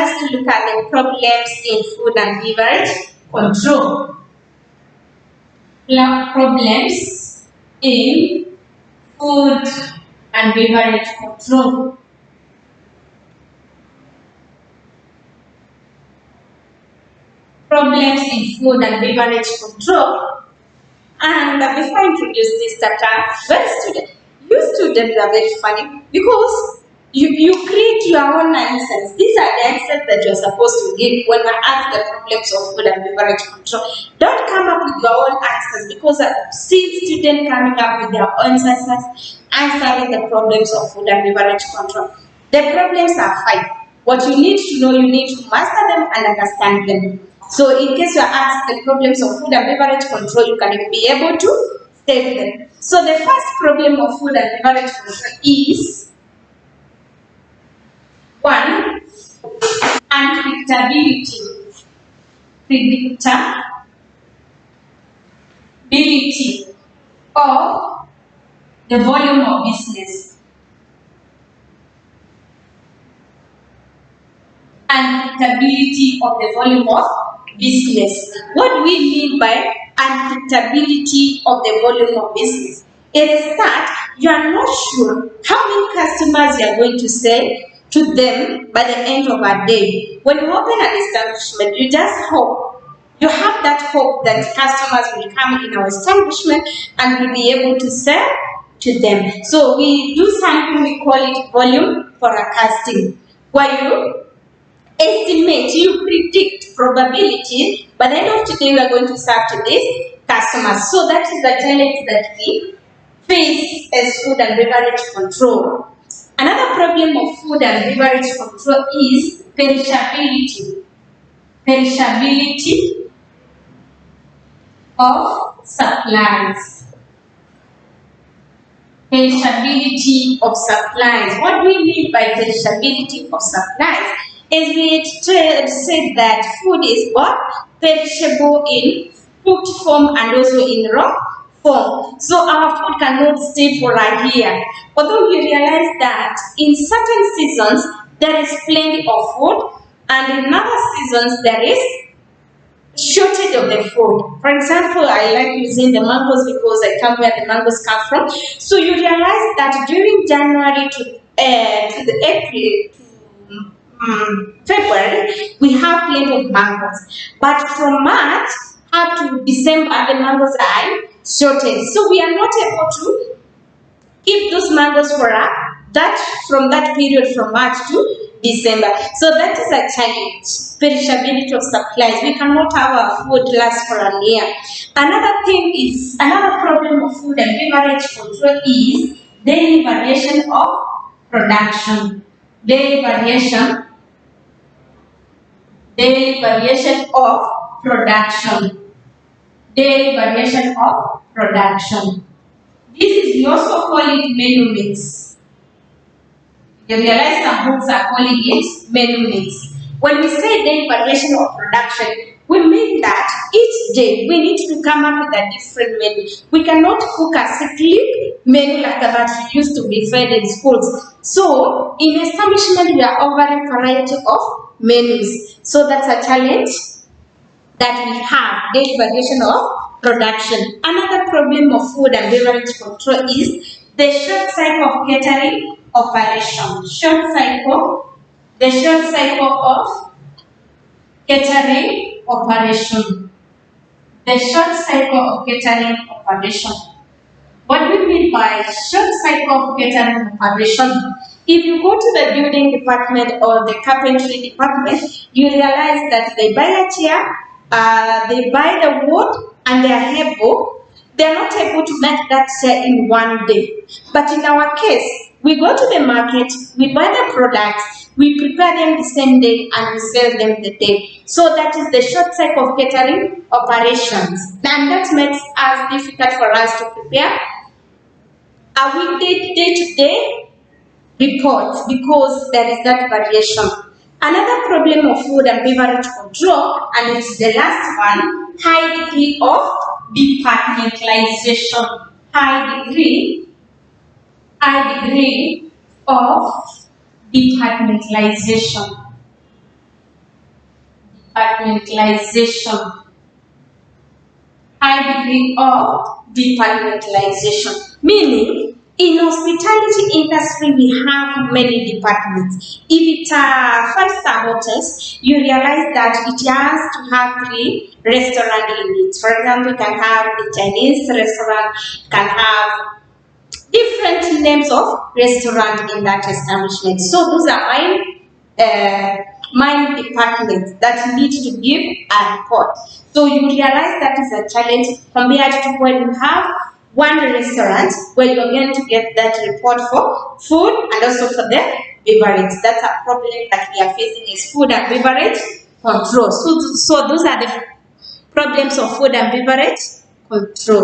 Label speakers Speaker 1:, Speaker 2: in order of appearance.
Speaker 1: us to look at the problems in food and beverage control. Problems in food and beverage control. Problems in food and beverage control. And before I introduce this data, you students are very funny because you create your own answers. These are the answers that you're supposed to give when I ask the problems of food and beverage control. Don't come up with your own answers because I've seen students coming up with their own answers, answering the problems of food and beverage control. The problems are 5. What you need to know, you need to master them and understand them. So in case you are asked the problems of food and beverage control, you can be able to state them. So the first problem of food and beverage control is 1. Unpredictability. Predictability of the volume of business. Unpredictability of the volume of business. What do we mean by unpredictability of the volume of business? It's that you are not sure how many customers you are going to sell to them by the end of a day. When you open an establishment, you just hope, you have that hope that customers will come in our establishment and will be able to sell to them. So we do something, we call it volume forecasting, where you estimate, you predict probability, by the end of today we are going to serve to these customers. So that is the challenge that we face as food and beverage control. Another problem of food and beverage control is perishability. Perishability of supplies. Perishability of supplies. What do we mean by perishability of supplies? As we said that food is what? Perishable in cooked form and also in raw form. So our food cannot stay for a year. Although you realize that in certain seasons there is plenty of food and in other seasons there is shortage of the food. For example, I like using the mangoes because I come where the mangoes come from. So you realize that during January to the April to February, we have plenty of mangoes. But from March up to December, the mangoes are shortage. So we are not able to keep those mangoes for from that period from March to December. So that is a challenge. Perishability of supplies. We cannot have our food last for a year. Another problem of food and beverage control is daily variation of production. Daily variation of production. Daily variation of production. We also call it menu mix. You realize some books are calling it menu mix. When we say daily variation of production, we mean that each day we need to come up with a different menu. We cannot cook a cyclic menu like that used to be fed in schools. So in establishment we are offering a variety of menus. So that's a challenge that we have, daily variation of production. Another problem of food and beverage control is the short cycle of catering operation. The short cycle of catering operation. The short cycle of catering operation. What do we mean by short cycle of catering operation? If you go to the building department or the carpentry department, you realize that they buy a chair, they buy the wood, and they are not able to make that chair in one day. But in our case, we go to the market, we buy the products, we prepare them the same day, and we sell them the day. So that is the short cycle of catering operations. And that makes it difficult for us to prepare a weekday, day-to-day reports because there is that variation. Another problem of food and beverage control, and it's the last one, high degree of departmentalization. High degree of departmentalization. Departmentalization. High degree of departmentalization. Meaning, in hospitality industry, we have many departments. If it's a five-star hotels, you realize that it has to have three restaurant in it. For example, you can have a Chinese restaurant, you can have different names of restaurant in that establishment. So those are my departments that need to give a report. So you realize that is a challenge compared to when you have one restaurant where you're going to get that report for food and also for the beverage. That's a problem that we are facing is food and beverage control. So those are the problems of food and beverage control.